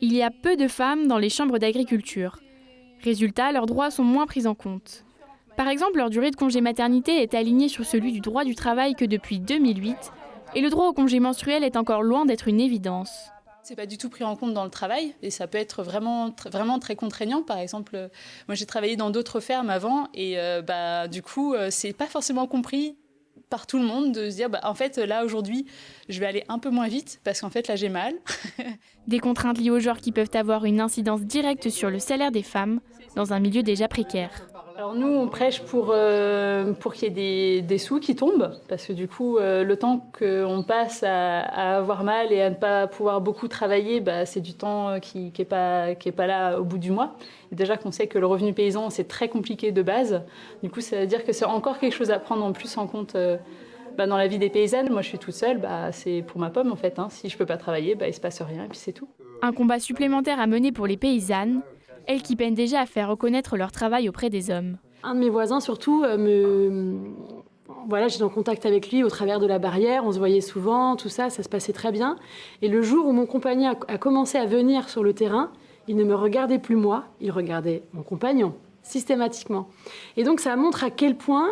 Il y a peu de femmes dans les chambres d'agriculture. Résultat, leurs droits sont moins pris en compte. Par exemple, leur durée de congé maternité est alignée sur celui du droit du travail que depuis 2008, et le droit au congé menstruel est encore loin d'être une évidence. C'est pas du tout pris en compte dans le travail et ça peut être vraiment très contraignant. Par exemple, moi j'ai travaillé dans d'autres fermes avant et du coup c'est pas forcément compris par tout le monde de se dire en fait là aujourd'hui je vais aller un peu moins vite parce qu'en fait là j'ai mal. Des contraintes liées au genre qui peuvent avoir une incidence directe sur le salaire des femmes dans un milieu déjà précaire. Alors nous, on prêche pour qu'il y ait des sous qui tombent, parce que du coup, le temps qu'on passe à avoir mal et à ne pas pouvoir beaucoup travailler, c'est du temps qui est pas là au bout du mois. Et déjà qu'on sait que le revenu paysan, c'est très compliqué de base. Du coup, ça veut dire que c'est encore quelque chose à prendre en plus en compte dans la vie des paysannes. Moi, je suis toute seule, c'est pour ma pomme en fait. Si je peux pas travailler, il se passe rien et puis c'est tout. Un combat supplémentaire à mener pour les paysannes, elles qui peinent déjà à faire reconnaître leur travail auprès des hommes. Un de mes voisins, surtout, j'étais en contact avec lui au travers de la barrière, on se voyait souvent, tout ça, ça se passait très bien. Et le jour où mon compagnon a commencé à venir sur le terrain, il ne me regardait plus moi, il regardait mon compagnon, systématiquement. Et donc ça montre à quel point,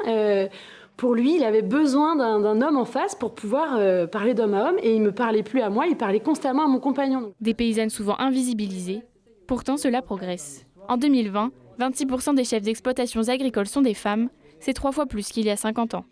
pour lui, il avait besoin d'un homme en face pour pouvoir parler d'homme à homme, et il ne me parlait plus à moi, il parlait constamment à mon compagnon. Des paysannes souvent invisibilisées. Pourtant, cela progresse. En 2020, 26% des chefs d'exploitations agricoles sont des femmes, c'est 3 fois plus qu'il y a 50 ans.